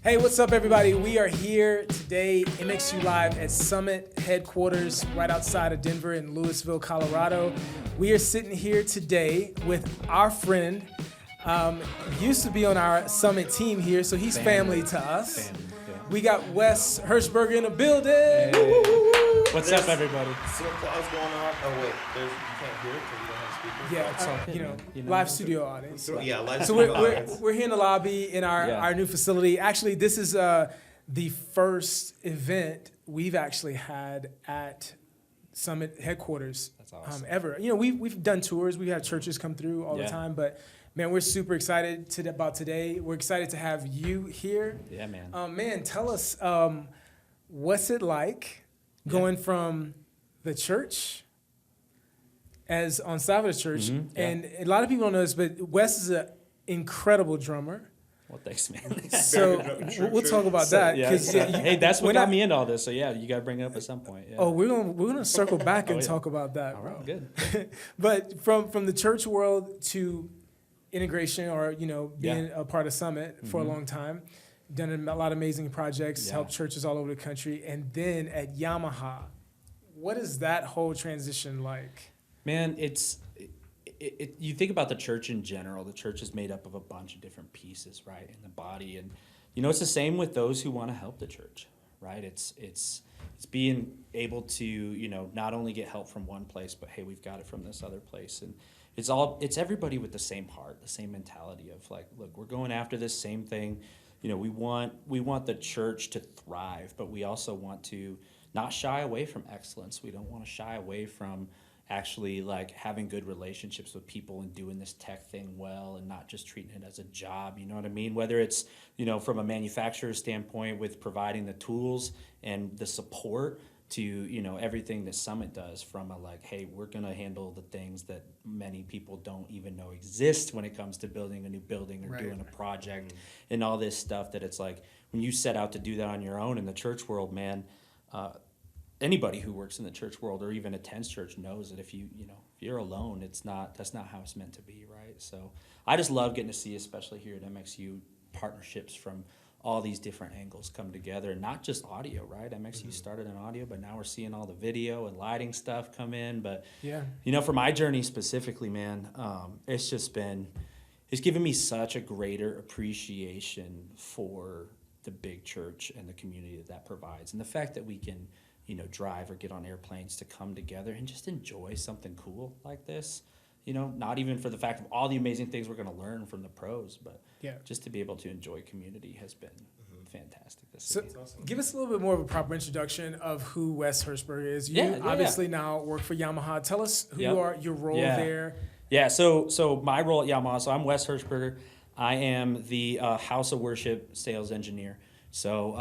Hey, what's up, everybody? We are here today, MxU Live at Summit headquarters right outside of Denver in Louisville, Colorado. We are sitting here today with our friend, used to be on our Summit team here, so he's family to us. We got Wes Hershberger in the building. Hey. What's up, everybody? Some applause going on. Oh wait, you can't hear it because you don't have speakers. Yeah, it's okay, live studio audience. Yeah, live So studio audience. we're here in the lobby in our new facility. Actually, this is the first event we've actually had at Summit headquarters. That's awesome. Ever. You know, we've done tours. We have churches come through all the time, but man, we're super excited about today. We're excited to have you here. Yeah, man. Man, tell us what's it like going from the church as on staff of the church, and a lot of people don't know this, but Wes is an incredible drummer. Well, thanks, man. So we'll talk about that. Hey, that's what got me into all this. So yeah, you got to bring it up at some point. Yeah. Oh, we're gonna circle back and talk about that. All right, good. But from the church world to integration, or being a part of Summit for a long time, done a lot of amazing projects, helped churches all over the country, and then at Yamaha, what is that whole transition like? Man, you think about the church in general. The church is made up of a bunch of different pieces, right, in the body, and it's the same with those who want to help the church, right? It's being able to not only get help from one place, but hey, we've got it from this other place, and it's everybody with the same heart, the same mentality of like, look, we're going after this same thing. We want the church to thrive, but we also want to not shy away from excellence. We don't want to shy away from actually like having good relationships with people and doing this tech thing well and not just treating it as a job. You know what I mean? Whether it's, from a manufacturer standpoint with providing the tools and the support to, everything that Summit does, from a like, hey, we're going to handle the things that many people don't even know exist when it comes to building a new building or doing a project and all this stuff, that it's like when you set out to do that on your own in the church world, man, anybody who works in the church world or even attends church knows that if you're alone, that's not how it's meant to be, right? So I just love getting to see, especially here at MxU, partnerships from all these different angles come together, and not just audio, right? MxU started in audio, but now we're seeing all the video and lighting stuff come in. But for my journey specifically, man, it's given me such a greater appreciation for the big church and the community that provides, and the fact that we can drive or get on airplanes to come together and just enjoy something cool like this. Not even for the fact of all the amazing things we're going to learn from the pros, but just to be able to enjoy community has been fantastic. So give us a little bit more of a proper introduction of who Wes Hershberger is. You obviously now work for Yamaha. Tell us who you are, your role there. Yeah, so my role at Yamaha, so I'm Wes Hershberger. I am the House of Worship sales engineer. So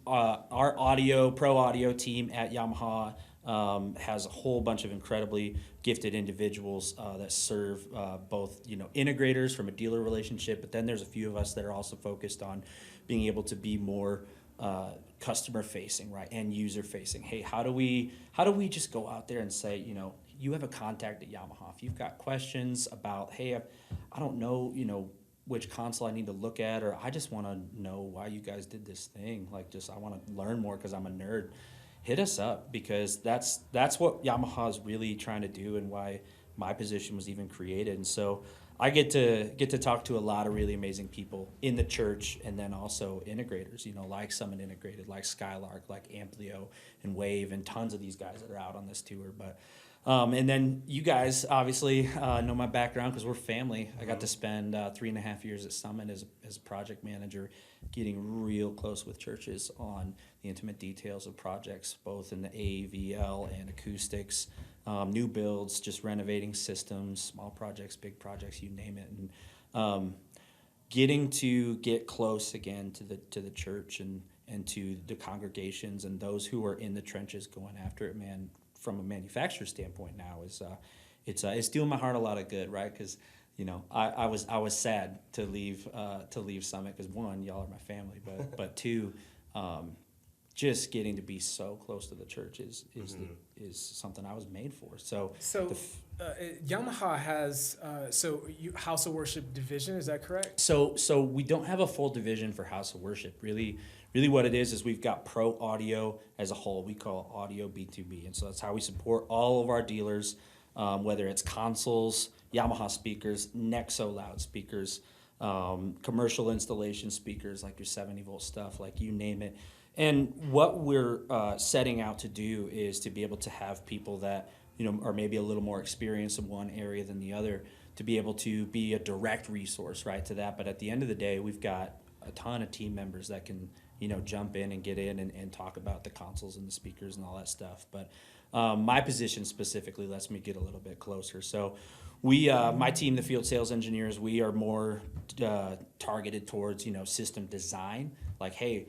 our pro audio team at Yamaha has a whole bunch of incredibly gifted individuals that serve both integrators from a dealer relationship, but then there's a few of us that are also focused on being able to be more customer facing, right, and user facing. Hey, how do we just go out there and say, you have a contact at Yamaha if you've got questions about, hey, I don't know, which console I need to look at, or I just want to know why you guys did this thing. Like, I want to learn more because I'm a nerd. Hit us up, because that's what Yamaha is really trying to do, and why my position was even created. And so I get to talk to a lot of really amazing people in the church, and then also integrators, like Summit Integrated, like Skylark, like Amplio and Wave, and tons of these guys that are out on this tour. But and then you guys obviously know my background because we're family. I got to spend 3.5 years at Summit as a project manager, getting real close with churches on the intimate details of projects, both in the AVL and acoustics, new builds, just renovating systems, small projects, big projects, you name it. And getting to get close again to the church and to the congregations and those who are in the trenches going after it, man, from a manufacturer standpoint now it's doing my heart a lot of good, right? Because I was sad to leave Summit, because one, y'all are my family, but two, just getting to be so close to the church is something I was made for. So Yamaha has House of Worship division. Is that correct? So we don't have a full division for House of Worship. Really what it is we've got pro audio as a whole. We call it audio B2B. And so that's how we support all of our dealers, whether it's consoles, Yamaha speakers, MxU loudspeakers, commercial installation speakers like your 70-volt stuff, like you name it. And what we're setting out to do is to be able to have people that are maybe a little more experienced in one area than the other, to be able to be a direct resource, right, to that. But at the end of the day, we've got a ton of team members that can, jump in and get in and talk about the consoles and the speakers and all that stuff. But my position specifically lets me get a little bit closer. So we, my team, the field sales engineers, we are more targeted towards, system design. Like, hey,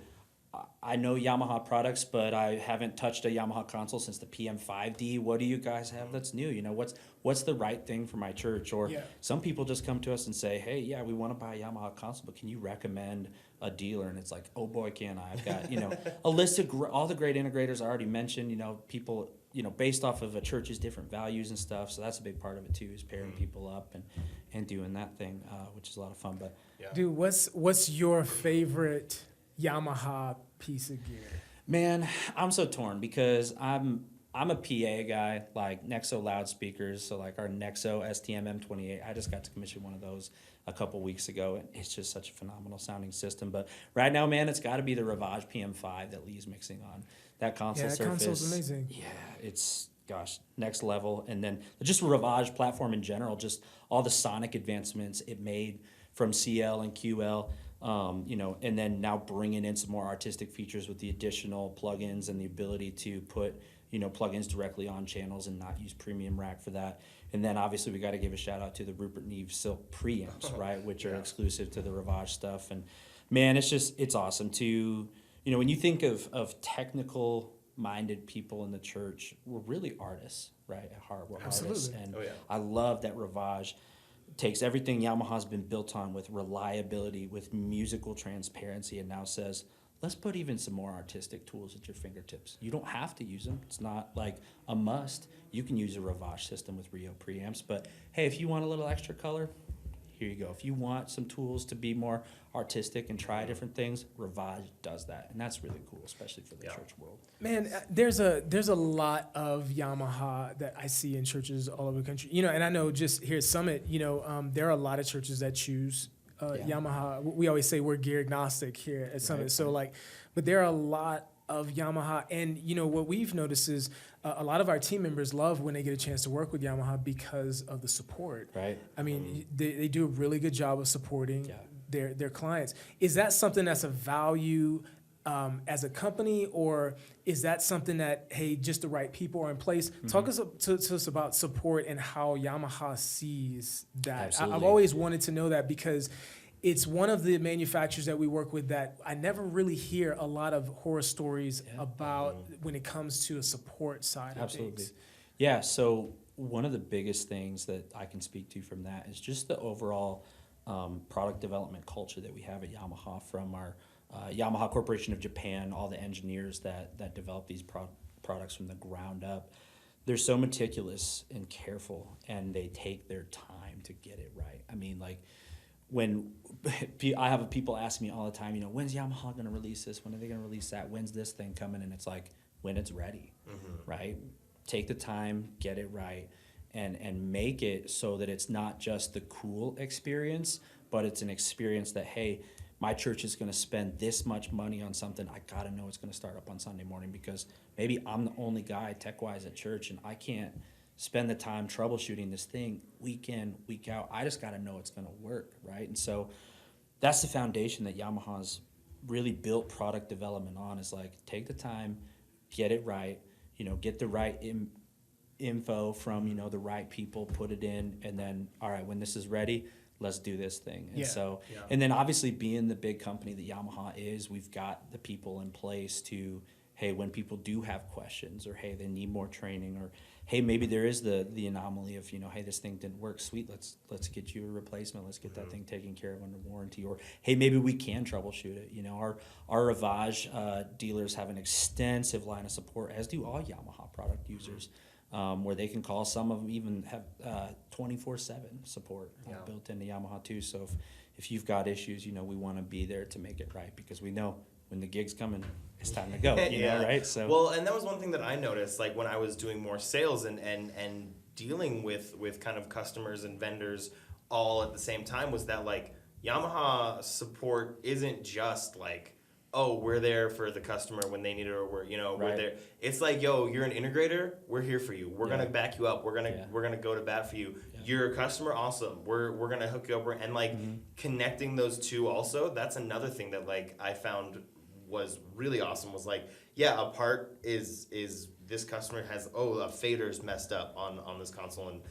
I know Yamaha products, but I haven't touched a Yamaha console since the PM5D. What do you guys have that's new? What's the right thing for my church? Or some people just come to us and say, hey, yeah, we want to buy a Yamaha console, but can you recommend a dealer? And it's like, oh boy, can I. I've got, a list of all the great integrators I already mentioned, people, based off of a church's different values and stuff. So that's a big part of it too, is pairing people up and doing that thing, which is a lot of fun. But dude, what's your favorite Yamaha piece of gear? Man, I'm so torn because I'm a PA guy, like MxU loudspeakers. So like our MxU STM M28, I just got to commission one of those a couple weeks ago, and it's just such a phenomenal sounding system. But right now, man, it's got to be the Ravage PM5 that Lee's mixing on. That console surface, console's amazing. Yeah, it's next level. And then just Ravage platform in general, just all the sonic advancements it made from CL and QL. And then now bringing in some more artistic features with the additional plugins and the ability to put, plugins directly on channels and not use premium rack for that. And then obviously we got to give a shout out to the Rupert Neve Silk preamps, right, which are exclusive to the Ravage stuff. And man, it's awesome to, when you think of technical minded people in the church, we're really artists, right, at heart. We're artists. And I love that Ravage takes everything Yamaha's been built on with reliability, with musical transparency, and now says, let's put even some more artistic tools at your fingertips. You don't have to use them. It's not like a must. You can use a Ravage system with Rio preamps, but hey, if you want a little extra color, here you go. If you want some tools to be more artistic and try different things, Ravage does that, and that's really cool, especially for the church world. Man, there's a lot of Yamaha that I see in churches all over the country. And I know just here at Summit, there are a lot of churches that choose Yamaha. We always say we're gear agnostic here at Summit. Right. So but there are a lot of Yamaha, and what we've noticed is a lot of our team members love when they get a chance to work with Yamaha because of the support. Right. I mean, they do a really good job of supporting their clients. Is that something that's a value as a company, or is that something that, hey, just the right people are in place? Mm-hmm. Talk to us about support and how Yamaha sees that. I've always wanted to know that because it's one of the manufacturers that we work with that I never really hear a lot of horror stories about when it comes to a support side of things. Yeah, so one of the biggest things that I can speak to from that is just the overall product development culture that we have at Yamaha, from our Yamaha Corporation of Japan, all the engineers that develop these products from the ground up. They're so meticulous and careful, and they take their time to get it right. I mean, like, when I have people ask me all the time, when's Yamaha going to release this? When are they going to release that? When's this thing coming? And it's like, when it's ready, right? Take the time, get it right, and make it so that it's not just the cool experience, but it's an experience that, hey, my church is going to spend this much money on something. I got to know it's going to start up on Sunday morning, because maybe I'm the only guy tech-wise at church, and I can't spend the time troubleshooting this thing week in, week out. I just got to know it's going to work, right? And so that's the foundation that Yamaha's really built product development on, is like, take the time, get it right, get the right info from, the right people, put it in, and then, all right, when this is ready, let's do this thing. And and then obviously, being the big company that Yamaha is, we've got the people in place to, hey, when people do have questions, or hey, they need more training, or hey, maybe there is the anomaly of, hey, this thing didn't work, sweet, let's get you a replacement, let's get that thing taken care of under warranty, or hey, maybe we can troubleshoot it. Our Ravage dealers have an extensive line of support, as do all Yamaha product users. where they can call. Some of them even have 24/7 support built into Yamaha too. So if you've got issues, you know, we want to be there to make it right, because we know when the gig's coming, it's time to go, you know, right? So well, and that was one thing that I noticed, like when I was doing more sales and dealing with kind of customers and vendors all at the same time, was that like Yamaha support isn't just like, oh, we're there for the customer when they need it, or we're there. It's like, yo, you're an integrator, we're here for you. We're gonna back you up. We're gonna go to bat for you. Yeah. You're a customer, awesome. We're gonna hook you up. And like connecting those two also, that's another thing that like I found was really awesome. Was like, yeah, a part is this customer has, a fader's messed up on this console and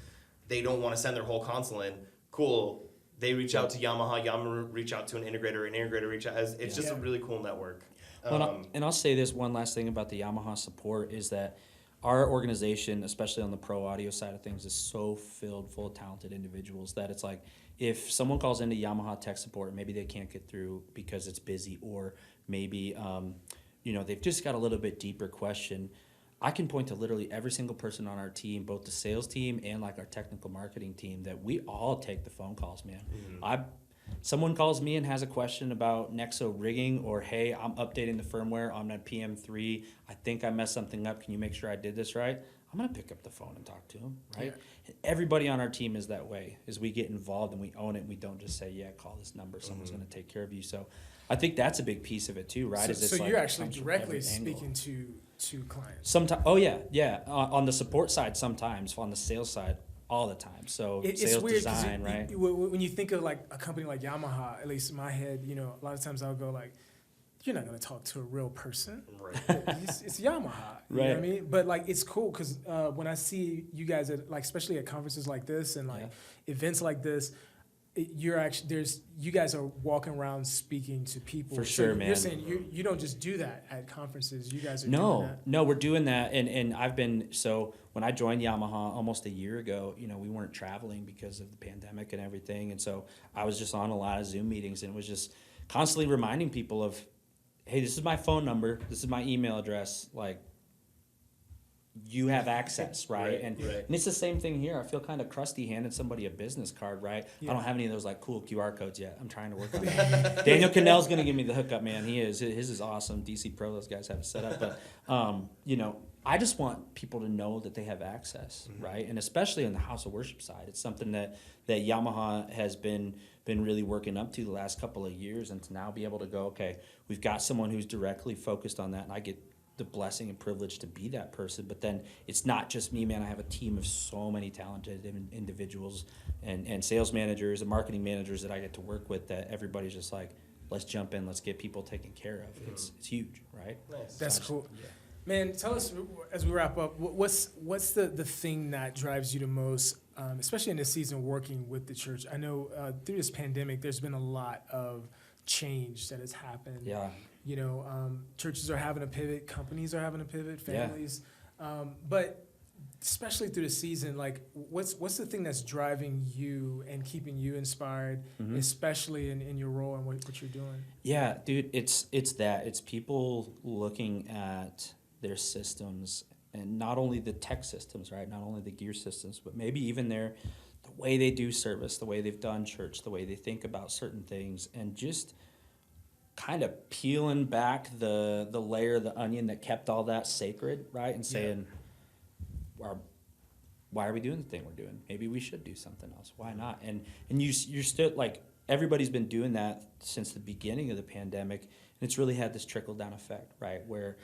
they don't want to send their whole console in. Cool. They reach out to Yamaha reach out to an integrator reach out. It's just a really cool network. And I'll say this one last thing about the Yamaha support is that our organization, especially on the pro audio side of things, is so filled full of talented individuals that it's like, if someone calls into Yamaha tech support, maybe they can't get through because it's busy, or maybe they've just got a little bit deeper question, I can point to literally every single person on our team, both the sales team and like our technical marketing team, that we all take the phone calls, man. Someone calls me and has a question about MxU rigging, or hey, I'm updating the firmware on that PM3. I think I messed something up. Can you make sure I did this right? I'm gonna pick up the phone and talk to them, right? Yeah. And everybody on our team is that way. Is we get involved and we own it. And we don't just say, yeah, call this number. Someone's gonna take care of you. So I think that's a big piece of it too, right? So you're actually directly speaking to clients. Sometimes, on the support side, sometimes on the sales side, all the time. So it's sales weird, design, right? When you think of like a company like Yamaha, at least in my head, a lot of times I'll go like, you're not going to talk to a real person. Right. It's Yamaha. You know what I mean? But like, it's cool because when I see you guys at like, especially at conferences like this and like events like this, you guys are walking around speaking to people. For sure, man. You're saying you don't just do that at conferences. You guys are doing that. No, we're doing that. And I've been, so when I joined Yamaha almost a year ago, we weren't traveling because of the pandemic and everything. And so I was just on a lot of Zoom meetings and was just constantly reminding people of, hey, this is my phone number. This is my email address. Like, you have access, right? And it's the same thing here. I feel kind of crusty handing somebody a business card, right? Yeah. I don't have any of those like cool QR codes yet. I'm trying to work on that. Daniel Cannell's gonna give me the hookup, man. His is awesome. DC Pro, those guys have it set up. But I just want people to know that they have access, right? And especially on the house of worship side, it's something that Yamaha has been really working up to the last couple of years, and to now be able to go, okay, we've got someone who's directly focused on that, and I get the blessing and privilege to be that person. But then it's not just me, man. I have a team of so many talented individuals and sales managers and marketing managers that I get to work with, that everybody's just like, let's jump in, let's get people taken care of. It's huge, right? Nice. That's cool. Yeah. Man, tell us, as we wrap up, what's the thing that drives you the most, especially in this season working with the church? I know through this pandemic, there's been a lot of change that has happened. Yeah. Churches are having to pivot, companies are having to pivot, families. But especially through the season, like what's the thing that's driving you and keeping you inspired, especially in your role and what you're doing? Yeah, dude, it's people looking at their systems, and not only the tech systems, right? Not only the gear systems, but maybe even the way they do service, the way they've done church, the way they think about certain things, and just kind of peeling back the layer of the onion that kept all that sacred, right? And saying, why are we doing the thing we're doing? Maybe we should do something else. Why not? And you're still like, everybody's been doing that since the beginning of the pandemic, and it's really had this trickle down effect, right? Where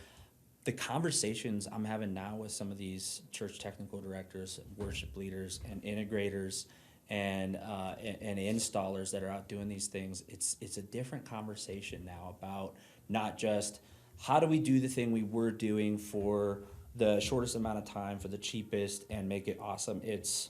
the conversations I'm having now with some of these church technical directors, worship leaders, and integrators, and installers that are out doing these things, it's a different conversation now about not just how do we do the thing we were doing for the shortest amount of time for the cheapest and make it awesome. It's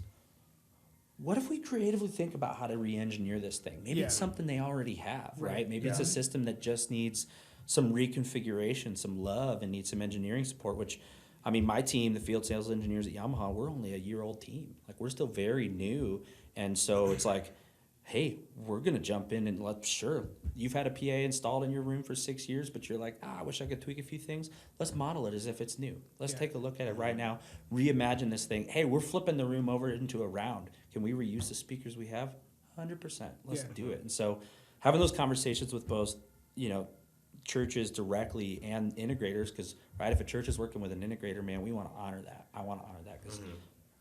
what if we creatively think about how to re-engineer this thing? Maybe it's something they already have, right? Maybe it's a system that just needs some reconfiguration, some love, and needs some engineering support, which, I mean, my team, the field sales engineers at Yamaha, we're only a year-old team. Like, we're still very new. And so it's like, hey, we're going to jump in and sure, you've had a PA installed in your room for 6 years, but you're like, I wish I could tweak a few things. Let's model it as if it's new. Let's take a look at it right now. Reimagine this thing. Hey, we're flipping the room over into a round. Can we reuse the speakers we have? 100%. Let's do it. And so having those conversations with both, churches directly and integrators, because, right, if a church is working with an integrator, man, we want to honor that. I want to honor that because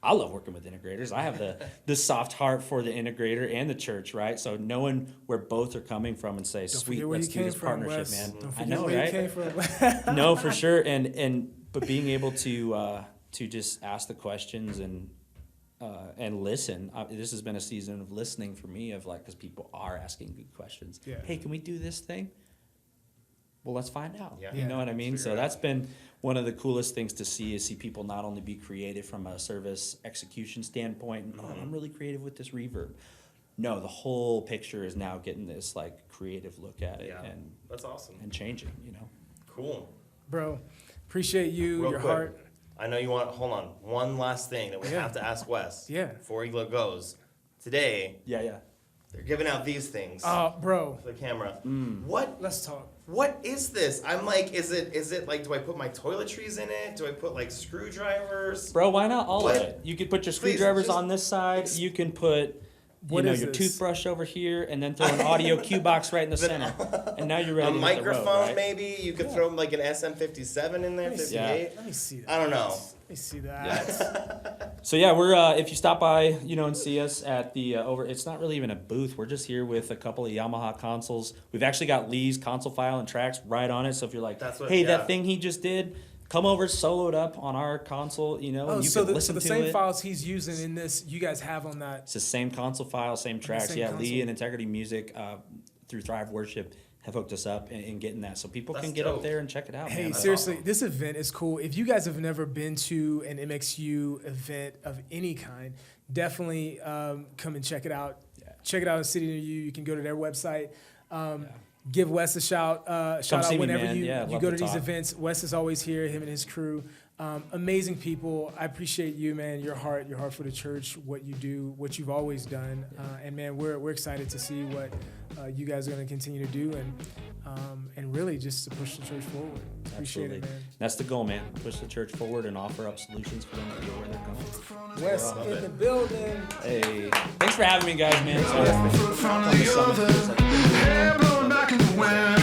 I love working with integrators. I have the soft heart for the integrator and the church, right? So knowing where both are coming from and say, sweet, let's do this partnership, man. I know, right? No, for sure. But being able to just ask the questions and listen. This has been a season of listening for me, because people are asking good questions. Yeah. Hey, can we do this thing? Well, let's find out. Yeah. You know what I mean? So that's been one of the coolest things to see people not only be creative from a service execution standpoint, I'm really creative with this reverb. No, the whole picture is now getting this creative look at it and that's awesome. And changing, Cool. Bro, appreciate you, Real your quick, heart. I know you want, hold on, one last thing that we have to ask Wes before he goes. Today, they're giving out these things. Oh, bro. For the camera. Let's talk. What is this? I'm like, is it like, do I put my toiletries in it? Do I put screwdrivers? Bro, why not all of it? You could put your screwdrivers on this side. You can put your toothbrush over here, and then throw an audio cue box right in the center. And now you're ready to hit the road, microphone, right? maybe. You could throw an SM57 in there, 58. Let me see that. I don't know. Let me see that. So yeah, we're if you stop by, and see us at the it's not really even a booth. We're just here with a couple of Yamaha consoles. We've actually got Lee's console file and tracks right on it. So if you're like, that thing he just did, come over, solo it up on our console, and you can listen to it. So the same files he's using in this, you guys have on that. It's the same console file, same tracks. Lee and Integrity Music through Thrive Worship have hooked us up in getting that, so people can get up there and check it out. Hey, seriously, this event is cool. If you guys have never been to an MxU event of any kind, definitely come and check it out. Check it out in a city near you. You can go to their website. Give Wes a shout out whenever you go to these events. Wes is always here, him and his crew. Amazing people. I appreciate you, man, your heart for the church, what you do, what you've always done. And man, we're excited to see what you guys are going to continue to do and really just to push the church forward. Appreciate it, man. That's the goal, man. Push the church forward and offer up solutions for them to go where they're going. Wes in the building. Hey, thanks for having me, guys, man. From the other, blowing back in the wind.